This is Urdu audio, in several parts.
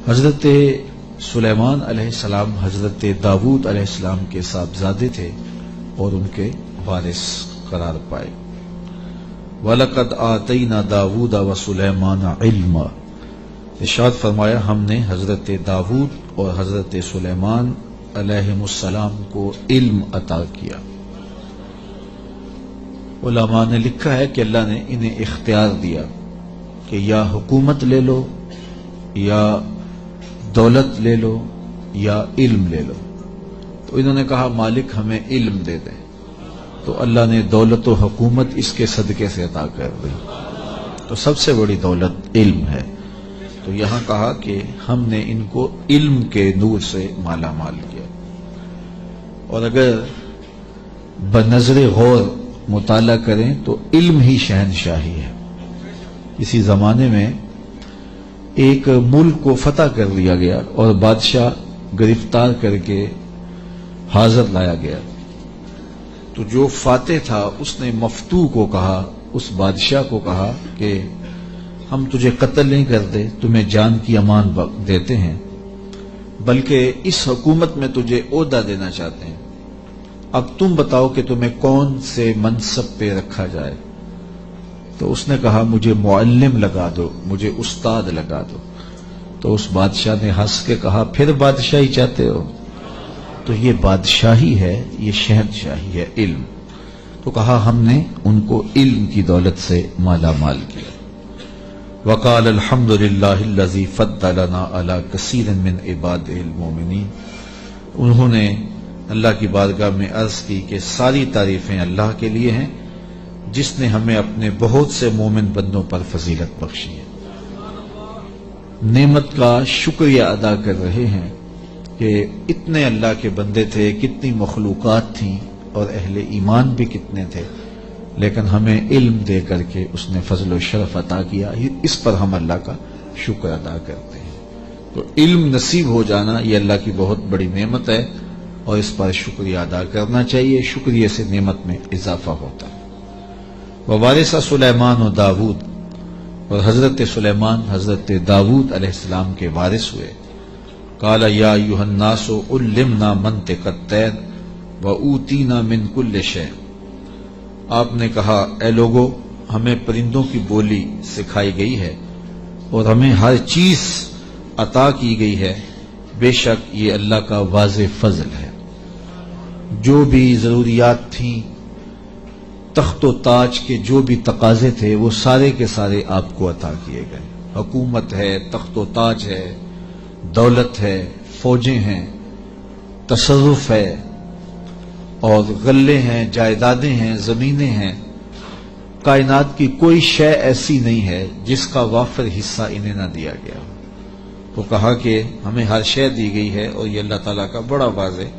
حضرت سلیمان علیہ السلام حضرت داود علیہ السلام کے صاحبزادے تھے اور ان کے وارث قرار پائے۔ وَلَقَدْ آتَيْنَا دَاوُودَ وَسُلَيْمَانَ عِلْمًا، ارشاد فرمایا ہم نے حضرت داود اور حضرت سلیمان علیہ السلام کو علم عطا کیا۔ علماء نے لکھا ہے کہ اللہ نے انہیں اختیار دیا کہ یا حکومت لے لو، یا دولت لے لو، یا علم لے لو۔ تو انہوں نے کہا مالک ہمیں علم دے دیں، تو اللہ نے دولت و حکومت اس کے صدقے سے عطا کر دی۔ تو سب سے بڑی دولت علم ہے۔ تو یہاں کہا کہ ہم نے ان کو علم کے نور سے مالا مال کیا۔ اور اگر بنظر غور مطالعہ کریں تو علم ہی شہنشاہی ہے۔ اسی زمانے میں ایک ملک کو فتح کر لیا گیا اور بادشاہ گرفتار کر کے حاضر لایا گیا، تو جو فاتح تھا اس نے مفتوح کو کہا، اس بادشاہ کو کہا کہ ہم تجھے قتل نہیں کرتے، تمہیں جان کی امان دیتے ہیں، بلکہ اس حکومت میں تجھے عہدہ دینا چاہتے ہیں، اب تم بتاؤ کہ تمہیں کون سے منصب پہ رکھا جائے۔ تو اس نے کہا مجھے معلم لگا دو، مجھے استاد لگا دو۔ تو اس بادشاہ نے ہنس کے کہا پھر بادشاہی چاہتے ہو؟ تو یہ بادشاہی ہے، یہ شہنشاہی ہے علم۔ تو کہا ہم نے ان کو علم کی دولت سے مالا مال کیا۔ وقال الحمد للہ الذی فضلنا علی کثیر من عبادہ المؤمنین، انہوں نے اللہ کی بارگاہ میں عرض کی کہ ساری تعریفیں اللہ کے لیے ہیں جس نے ہمیں اپنے بہت سے مومن بندوں پر فضیلت بخشی ہے۔ نعمت کا شکریہ ادا کر رہے ہیں کہ اتنے اللہ کے بندے تھے، کتنی مخلوقات تھیں اور اہل ایمان بھی کتنے تھے، لیکن ہمیں علم دے کر کے اس نے فضل و شرف عطا کیا، اس پر ہم اللہ کا شکر ادا کرتے ہیں۔ تو علم نصیب ہو جانا یہ اللہ کی بہت بڑی نعمت ہے اور اس پر شکریہ ادا کرنا چاہیے، شکریہ سے نعمت میں اضافہ ہوتا ہے۔ ووارث سلیمان و داود، اور حضرت سلیمان حضرت داود علیہ السلام کے وارث ہوئے۔ قال یا ایھا الناس علمنا منطق الطیر واوتینا من کل شیء، آپ نے کہا اے لوگو ہمیں پرندوں کی بولی سکھائی گئی ہے اور ہمیں ہر چیز عطا کی گئی ہے، بے شک یہ اللہ کا واضح فضل ہے۔ جو بھی ضروریات تھیں، تخت و تاج کے جو بھی تقاضے تھے وہ سارے کے سارے آپ کو عطا کیے گئے۔ حکومت ہے، تخت و تاج ہے، دولت ہے، فوجیں ہیں، تصرف ہے، اور غلے ہیں، جائیدادیں ہیں، زمینیں ہیں۔ کائنات کی کوئی شے ایسی نہیں ہے جس کا وافر حصہ انہیں نہ دیا گیا۔ تو کہا کہ ہمیں ہر شے دی گئی ہے اور یہ اللہ تعالیٰ کا بڑا واضح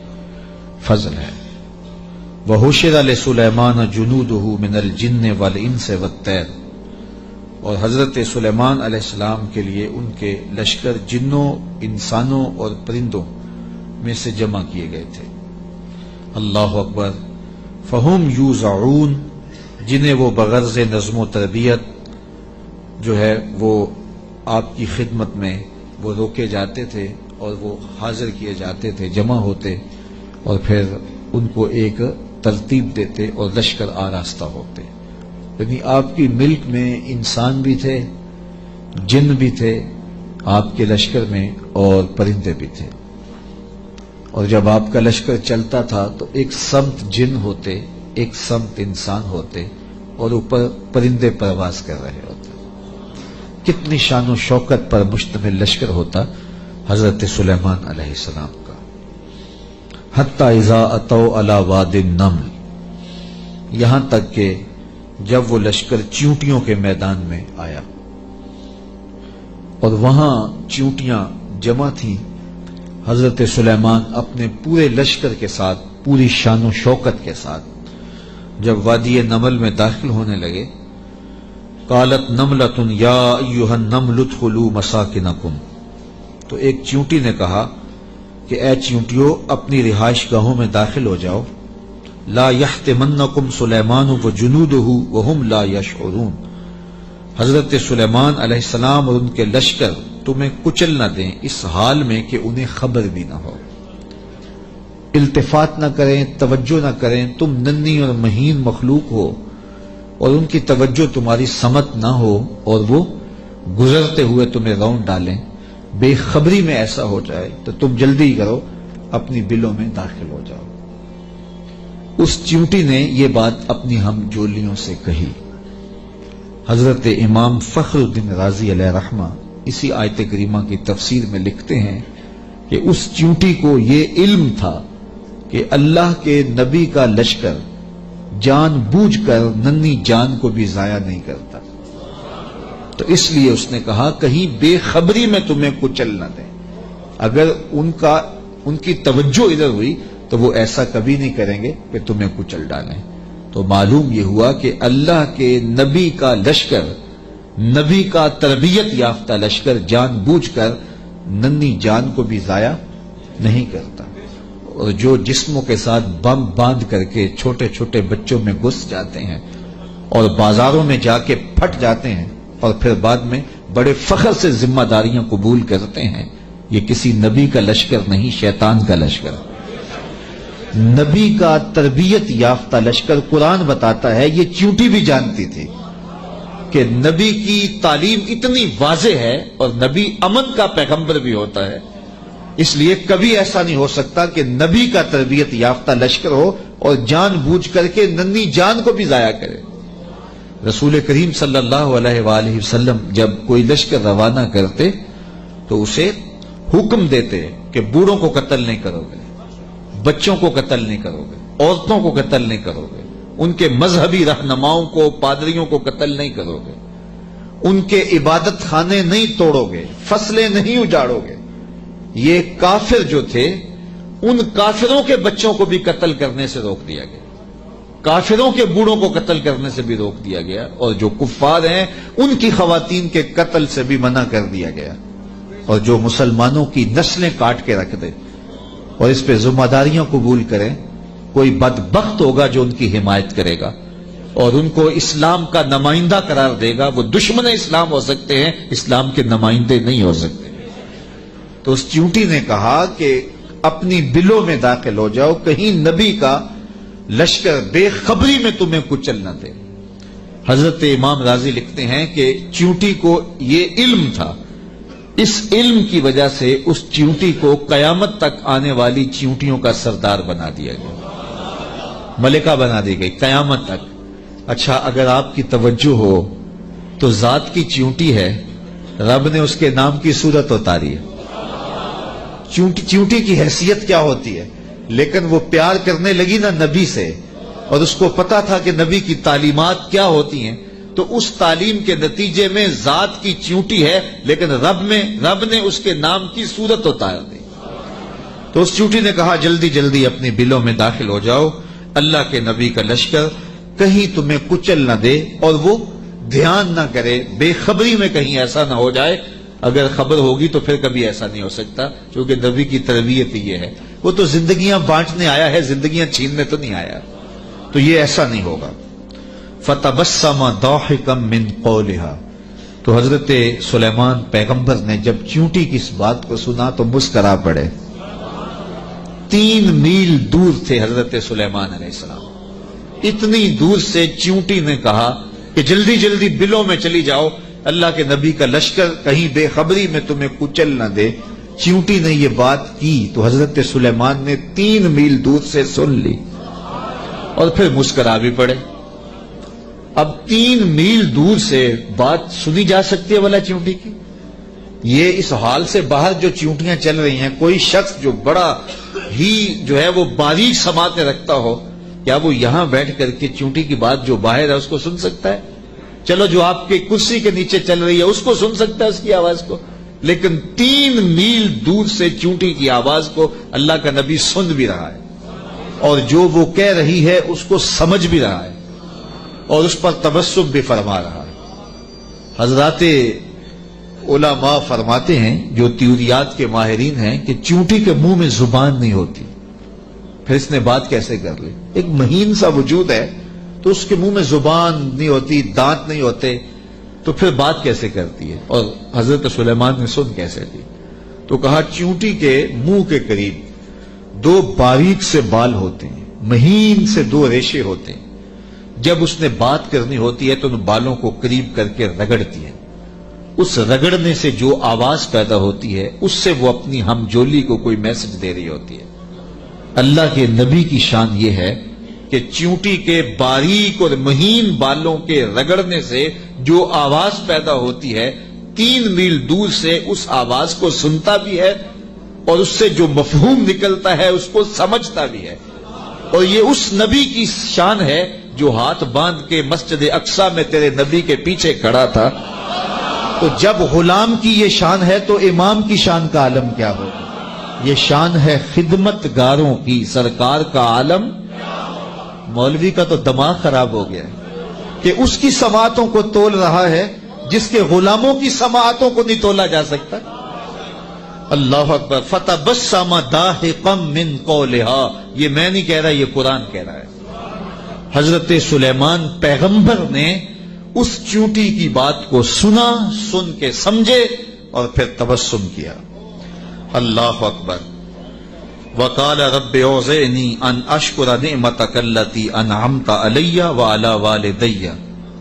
فضل ہے۔ وَحُشِرَ لِسُلَيْمَانَ جُنُودُهُ مِنَ الْجِنِّ وَالْإِنسِ وَالطَّيْرِ، اور حضرت سلیمان علیہ السلام کے لیے ان کے لشکر جنوں، انسانوں اور پرندوں میں سے جمع کیے گئے تھے۔ اللہ اکبر۔ فَهُمْ يُوزَعُونَ، جنہیں وہ بغرض نظم و تربیت جو ہے وہ آپ کی خدمت میں وہ روکے جاتے تھے اور وہ حاضر کیے جاتے تھے، جمع ہوتے اور پھر ان کو ایک ترتیب دیتے اور لشکر آراستہ ہوتے۔ یعنی آپ کی ملک میں انسان بھی تھے، جن بھی تھے آپ کے لشکر میں، اور پرندے بھی تھے۔ اور جب آپ کا لشکر چلتا تھا تو ایک سمت جن ہوتے، ایک سمت انسان ہوتے، اور اوپر پرندے پرواز کر رہے ہوتے۔ کتنی شان و شوکت پر مشتمل لشکر ہوتا حضرت سلیمان علیہ السلام کا۔ حتی اذا اتوا علی واد النمل، یہاں تک کہ جب وہ لشکر چیونٹیوں کے میدان میں آیا اور وہاں چیونٹیاں جمع تھیں، حضرت سلیمان اپنے پورے لشکر کے ساتھ، پوری شان و شوکت کے ساتھ جب وادی نمل میں داخل ہونے لگے، قالت نملۃ یا ایھا النمل ادخلوا مساکنکم، تو ایک چیونٹی نے کہا کہ اے چیونٹیوں اپنی رہائش گاہوں میں داخل ہو جاؤ، لا یحطمنکم سلیمان وجنودہ وہم لا یشعرون، حضرت سلیمان علیہ السلام اور ان کے لشکر تمہیں کچل نہ دیں اس حال میں کہ انہیں خبر بھی نہ ہو، التفات نہ کریں، توجہ نہ کریں، تم ننھی اور مہین مخلوق ہو اور ان کی توجہ تمہاری سمت نہ ہو اور وہ گزرتے ہوئے تمہیں رون ڈالیں، بے خبری میں ایسا ہو جائے تو تم جلدی کرو اپنی بلوں میں داخل ہو جاؤ۔ اس چیونٹی نے یہ بات اپنی ہم جولیوں سے کہی۔ حضرت امام فخر الدین رازی علیہ رحمہ اسی آیت کریمہ کی تفسیر میں لکھتے ہیں کہ اس چیونٹی کو یہ علم تھا کہ اللہ کے نبی کا لشکر جان بوجھ کر ننھی جان کو بھی ضائع نہیں کرتا، تو اس لیے اس نے کہا کہیں بے خبری میں تمہیں کچل نہ دیں۔ اگر ان کی توجہ ادھر ہوئی تو وہ ایسا کبھی نہیں کریں گے کہ تمہیں کچل ڈالیں۔ تو معلوم یہ ہوا کہ اللہ کے نبی کا لشکر، نبی کا تربیت یافتہ لشکر جان بوجھ کر ننھی جان کو بھی ضائع نہیں کرتا، اور جو جسموں کے ساتھ بم باندھ کر کے چھوٹے چھوٹے بچوں میں گھس جاتے ہیں اور بازاروں میں جا کے پھٹ جاتے ہیں اور پھر بعد میں بڑے فخر سے ذمہ داریاں قبول کرتے ہیں، یہ کسی نبی کا لشکر نہیں، شیطان کا لشکر۔ نبی کا تربیت یافتہ لشکر قرآن بتاتا ہے، یہ چیونٹی بھی جانتی تھی کہ نبی کی تعلیم اتنی واضح ہے اور نبی امن کا پیغمبر بھی ہوتا ہے، اس لیے کبھی ایسا نہیں ہو سکتا کہ نبی کا تربیت یافتہ لشکر ہو اور جان بوجھ کر کے ننھی جان کو بھی ضائع کرے۔ رسول کریم صلی اللہ علیہ وآلہ وسلم جب کوئی لشکر روانہ کرتے تو اسے حکم دیتے کہ بوڑھوں کو قتل نہیں کرو گے، بچوں کو قتل نہیں کرو گے، عورتوں کو قتل نہیں کرو گے، ان کے مذہبی رہنماؤں کو، پادریوں کو قتل نہیں کرو گے، ان کے عبادت خانے نہیں توڑو گے، فصلیں نہیں اجاڑو گے۔ یہ کافر جو تھے ان کافروں کے بچوں کو بھی قتل کرنے سے روک دیا گیا، کافروں کے بوڑھوں کو قتل کرنے سے بھی روک دیا گیا، اور جو کفار ہیں ان کی خواتین کے قتل سے بھی منع کر دیا گیا، اور جو مسلمانوں کی نسلیں کاٹ کے رکھ دے اور اس پہ ذمہ داریاں قبول کریں، کوئی بدبخت ہوگا جو ان کی حمایت کرے گا اور ان کو اسلام کا نمائندہ قرار دے گا، وہ دشمن اسلام ہو سکتے ہیں، اسلام کے نمائندے نہیں ہو سکتے۔ تو اس چیونٹی نے کہا کہ اپنی بلوں میں داخل ہو جاؤ، کہیں نبی کا لشکر بے خبری میں تمہیں کچل نہ دے۔ حضرت امام رازی لکھتے ہیں کہ چیونٹی کو یہ علم تھا، اس علم کی وجہ سے اس چیونٹی کو قیامت تک آنے والی چیونٹیوں کا سردار بنا دیا گیا، ملکہ بنا دی گئی قیامت تک۔ اچھا، اگر آپ کی توجہ ہو تو ذات کی چیونٹی ہے، رب نے اس کے نام کی صورت اتاری ہے۔ چیونٹی کی حیثیت کیا ہوتی ہے، لیکن وہ پیار کرنے لگی نا نبی سے، اور اس کو پتا تھا کہ نبی کی تعلیمات کیا ہوتی ہیں، تو اس تعلیم کے نتیجے میں ذات کی چیونٹی ہے، لیکن رب نے اس کے نام کی صورت اتار دی۔ تو اس چیونٹی نے کہا جلدی جلدی اپنی بلوں میں داخل ہو جاؤ، اللہ کے نبی کا لشکر کہیں تمہیں کچل نہ دے اور وہ دھیان نہ کرے، بے خبری میں کہیں ایسا نہ ہو جائے۔ اگر خبر ہوگی تو پھر کبھی ایسا نہیں ہو سکتا، کیونکہ نبی کی تربیت یہ ہے، وہ تو زندگیاں بانٹنے آیا ہے، زندگیاں چھیننے تو نہیں آیا، تو یہ ایسا نہیں ہوگا۔ فَتَبَسَّمَ ضَاحِكًا مِّن قَوْلِهَا، تو حضرت سلیمان پیغمبر نے جب چیونٹی کی اس بات کو سنا تو مسکرا پڑے۔ 3 میل دور تھے حضرت سلیمان علیہ السلام، اتنی دور سے چیونٹی نے کہا کہ جلدی جلدی بلوں میں چلی جاؤ، اللہ کے نبی کا لشکر کہیں بے خبری میں تمہیں کچل نہ دے۔ چیونٹی نے یہ بات کی تو حضرت سلیمان نے 3 میل دور سے سن لی اور پھر مسکرا بھی پڑے۔ اب 3 میل دور سے بات سنی جا سکتی ہے والا چیونٹی کی؟ یہ اس حال سے باہر جو چیونٹیاں چل رہی ہیں، کوئی شخص جو بڑا ہی جو ہے وہ باریک سماعتیں رکھتا ہو، کیا وہ یہاں بیٹھ کر کے چیونٹی کی بات جو باہر ہے اس کو سن سکتا ہے؟ چلو جو آپ کے کرسی کے نیچے چل رہی ہے اس کو سن سکتا ہے، اس کی آواز کو، لیکن 3 میل دور سے چیونٹی کی آواز کو اللہ کا نبی سن بھی رہا ہے، اور جو وہ کہہ رہی ہے اس کو سمجھ بھی رہا ہے، اور اس پر تبسم بھی فرما رہا ہے۔ حضرات علماء فرماتے ہیں، جو تیوریات کے ماہرین ہیں، کہ چیونٹی کے منہ میں زبان نہیں ہوتی، پھر اس نے بات کیسے کر لی؟ ایک مہین سا وجود ہے تو اس کے منہ میں زبان نہیں ہوتی، دانت نہیں ہوتے، تو پھر بات کیسے کرتی ہے؟ اور حضرت سلیمان نے سن کیسے لی؟ تو کہا چیونٹی کے منہ کے قریب 2 باریک سے بال ہوتے ہیں، مہین سے 2 ریشے ہوتے ہیں، جب اس نے بات کرنی ہوتی ہے تو ان بالوں کو قریب کر کے رگڑتی ہے، اس رگڑنے سے جو آواز پیدا ہوتی ہے اس سے وہ اپنی ہمجولی کو کوئی میسج دے رہی ہوتی ہے۔ اللہ کے نبی کی شان یہ ہے کہ چیونٹی کے باریک اور مہین بالوں کے رگڑنے سے جو آواز پیدا ہوتی ہے 3 میل دور سے اس آواز کو سنتا بھی ہے اور اس سے جو مفہوم نکلتا ہے اس کو سمجھتا بھی ہے۔ اور یہ اس نبی کی شان ہے جو ہاتھ باندھ کے مسجد اقصی میں تیرے نبی کے پیچھے کھڑا تھا۔ تو جب غلام کی یہ شان ہے تو امام کی شان کا عالم کیا ہوگا؟ یہ شان ہے خدمت گاروں کی، سرکار کا عالم۔ مولوی کا تو دماغ خراب ہو گیا ہے کہ اس کی سماعتوں کو تول رہا ہے جس کے غلاموں کی سماعتوں کو نہیں تولا جا سکتا۔ اللہ اکبر۔ فتبسم ضاحکا من قولها، یہ میں نہیں کہہ رہا، یہ قرآن کہہ رہا ہے۔ حضرت سلیمان پیغمبر نے اس چونٹی کی بات کو سنا، سن کے سمجھے اور پھر تبسم کیا۔ اللہ اکبر۔ وقال رب اوزعنی ان اشکر نعمتک التی انعمت علی وعلی والدی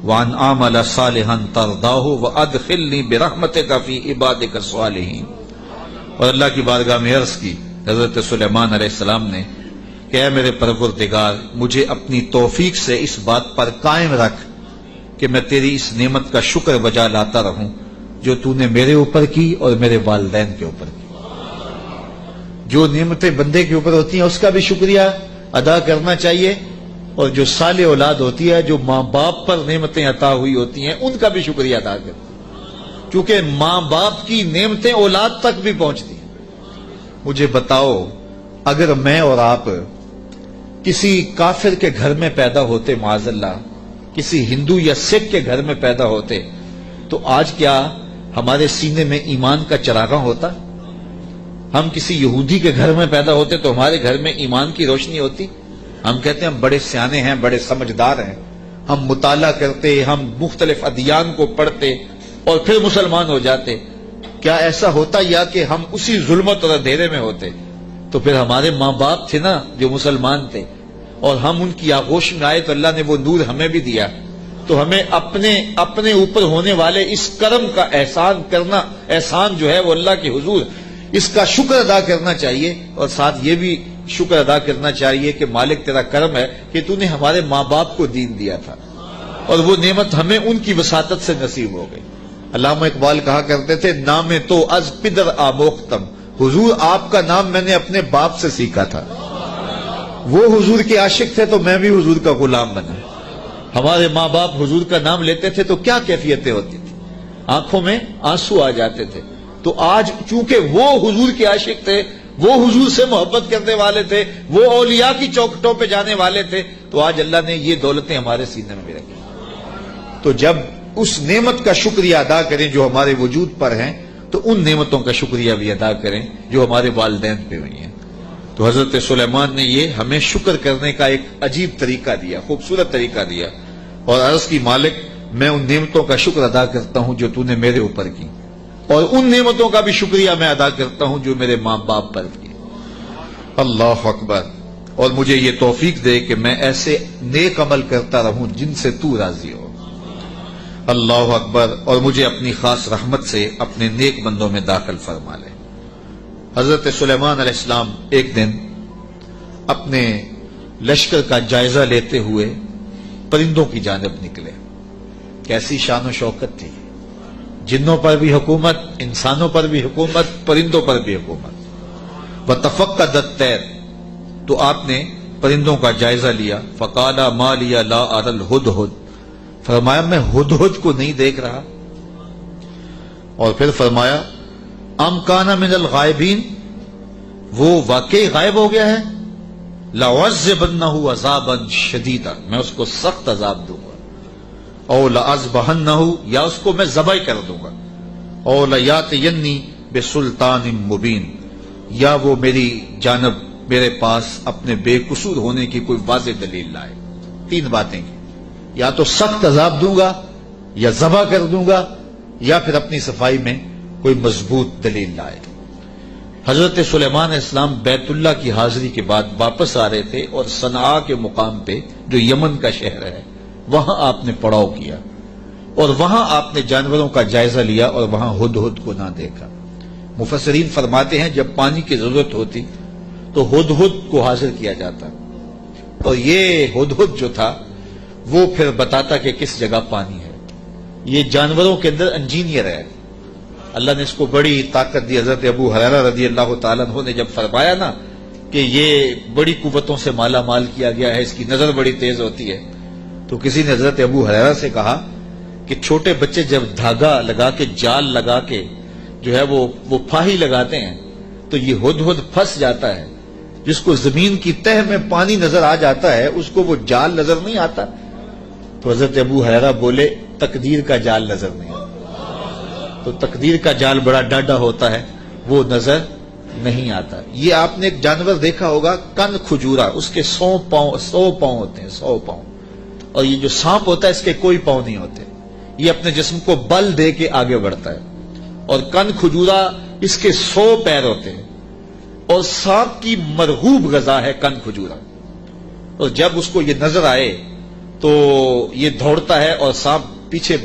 وان اعمل صالحا ترضاہ وادخلنی برحمتک فی عبادک الصالحین۔ اور اللہ کی بارگاہ میں عرض کی حضرت سلیمان علیہ السلام نے کہ اے میرے پروردگار، مجھے اپنی توفیق سے اس بات پر قائم رکھ کہ میں تیری اس نعمت کا شکر بجا لاتا رہوں جو تو نے میرے اوپر کی اور میرے والدین کے اوپر کی۔ جو نعمتیں بندے کے اوپر ہوتی ہیں اس کا بھی شکریہ ادا کرنا چاہیے، اور جو صالح اولاد ہوتی ہے، جو ماں باپ پر نعمتیں عطا ہوئی ہوتی ہیں، ان کا بھی شکریہ ادا کرنا، کیونکہ ماں باپ کی نعمتیں اولاد تک بھی پہنچتی ہیں۔ مجھے بتاؤ، اگر میں اور آپ کسی کافر کے گھر میں پیدا ہوتے، معاذ اللہ کسی ہندو یا سکھ کے گھر میں پیدا ہوتے، تو آج کیا ہمارے سینے میں ایمان کا چراغاں ہوتا؟ ہم کسی یہودی کے گھر میں پیدا ہوتے تو ہمارے گھر میں ایمان کی روشنی ہوتی؟ ہم کہتے ہیں ہم بڑے سیانے ہیں، بڑے سمجھدار ہیں، ہم مطالعہ کرتے، ہم مختلف ادیان کو پڑھتے اور پھر مسلمان ہو جاتے۔ کیا ایسا ہوتا یا کہ ہم اسی ظلمت اور اندھیرے میں ہوتے؟ تو پھر ہمارے ماں باپ تھے نا جو مسلمان تھے، اور ہم ان کی آغوش میں آئے تو اللہ نے وہ نور ہمیں بھی دیا۔ تو ہمیں اپنے اوپر ہونے والے اس کرم کا احسان کرنا، احسان جو ہے وہ اللہ کے حضور اس کا شکر ادا کرنا چاہیے، اور ساتھ یہ بھی شکر ادا کرنا چاہیے کہ مالک تیرا کرم ہے کہ تو نے ہمارے ماں باپ کو دین دیا تھا، اور وہ نعمت ہمیں ان کی وساطت سے نصیب ہو گئی۔ علامہ اقبال کہا کرتے تھے، نام تو از پدر آموختم، حضور آپ کا نام میں نے اپنے باپ سے سیکھا تھا۔ وہ حضور کے عاشق تھے تو میں بھی حضور کا غلام بنا۔ ہمارے ماں باپ حضور کا نام لیتے تھے تو کیا کیفیتیں ہوتی تھی، آنکھوں میں آنسو آ جاتے تھے۔ تو آج چونکہ وہ حضور کے عاشق تھے، وہ حضور سے محبت کرنے والے تھے، وہ اولیاء کی چوکھٹوں پہ جانے والے تھے، تو آج اللہ نے یہ دولتیں ہمارے سینے میں بھی رکھی۔ تو جب اس نعمت کا شکریہ ادا کریں جو ہمارے وجود پر ہیں، تو ان نعمتوں کا شکریہ بھی ادا کریں جو ہمارے والدین پہ ہوئی ہیں۔ تو حضرت سلیمان نے یہ ہمیں شکر کرنے کا ایک عجیب طریقہ دیا، خوبصورت طریقہ دیا، اور عرض کی مالک میں ان نعمتوں کا شکر ادا کرتا ہوں جو تو نے میرے اوپر کی، اور ان نعمتوں کا بھی شکریہ میں ادا کرتا ہوں جو میرے ماں باپ پر کی۔ اللہ اکبر۔ اور مجھے یہ توفیق دے کہ میں ایسے نیک عمل کرتا رہوں جن سے تو راضی ہو۔ اللہ اکبر۔ اور مجھے اپنی خاص رحمت سے اپنے نیک بندوں میں داخل فرما لے۔ حضرت سلیمان علیہ السلام ایک دن اپنے لشکر کا جائزہ لیتے ہوئے پرندوں کی جانب نکلے۔ کیسی شان و شوکت تھی، جنوں پر بھی حکومت، انسانوں پر بھی حکومت، پرندوں پر بھی حکومت۔ وَتَفَقَّدَ الطَّيْرَ، تو آپ نے پرندوں کا جائزہ لیا۔ فَقَالَ مَا لِيَ لَا أَرَى الْهُدْهُدْ، فرمایا میں ہدہد کو نہیں دیکھ رہا۔ اور پھر فرمایا ام کان من الغائبین، وہ واقعی غائب ہو گیا ہے، لَأُعَذِّبَنَّهُ عَذَابًا شَدِيدًا، میں اس کو سخت عذاب دوں گا، او لَأَذْبَحَنَّهُ، یا اس کو میں ذبح کر دوں گا، او لَيَأْتِيَنِّي بِسُلْطَانٍ مُبِينٍ، یا وہ میری جانب میرے پاس اپنے بے قصور ہونے کی کوئی واضح دلیل لائے۔ تین باتیں کی، یا تو سخت عذاب دوں گا، یا ذبح کر دوں گا یا پھر اپنی صفائی میں کوئی مضبوط دلیل لائے۔ حضرت سلیمان علیہ السلام بیت اللہ کی حاضری کے بعد واپس آ رہے تھے اور صنعاء کے مقام پہ جو یمن کا شہر ہے وہاں آپ نے پڑاؤ کیا اور وہاں آپ نے جانوروں کا جائزہ لیا اور وہاں ہدہد کو نہ دیکھا۔ مفسرین فرماتے ہیں جب پانی کی ضرورت ہوتی تو ہدہد کو حاضر کیا جاتا اور یہ ہدہد جو تھا وہ پھر بتاتا کہ کس جگہ پانی ہے۔ یہ جانوروں کے اندر انجینئر ہے، اللہ نے اس کو بڑی طاقت دی۔ حضرت ابو ہریرہ رضی اللہ تعالیٰ عنہ نے جب فرمایا نا کہ یہ بڑی قوتوں سے مالا مال کیا گیا ہے، اس کی نظر بڑی تیز ہوتی ہے، تو کسی نے حضرت ابو ہریرہ سے کہا کہ چھوٹے بچے جب دھاگا لگا کے جال لگا کے جو ہے وہ پھاہی لگاتے ہیں تو یہ ہدہد پھنس جاتا ہے، جس کو زمین کی تہ میں پانی نظر آ جاتا ہے اس کو وہ جال نظر نہیں آتا۔ تو حضرت ابو ہریرہ بولے تقدیر کا جال نظر نہیں آتا، تو تقدیر کا جال بڑا ڈاڈا ہوتا ہے، وہ نظر نہیں آتا۔ یہ آپ نے ایک جانور دیکھا ہوگا کن کھجورا، اس کے 100 پاؤں ہوتے ہیں، 100 پاؤں، اور یہ جو سانپ ہوتا ہے اس کے کوئی پاؤں نہیں ہوتے، یہ اپنے جسم کو بل دے کے آگے بڑھتا ہے، اور کن کھجورا اس کے 100 پیر ہوتے ہیں، اور سانپ کی مرغوب غذا ہے کن کھجورا، اور جب اس کو یہ نظر آئے تو یہ دوڑتا ہے اور سانپ پیچھے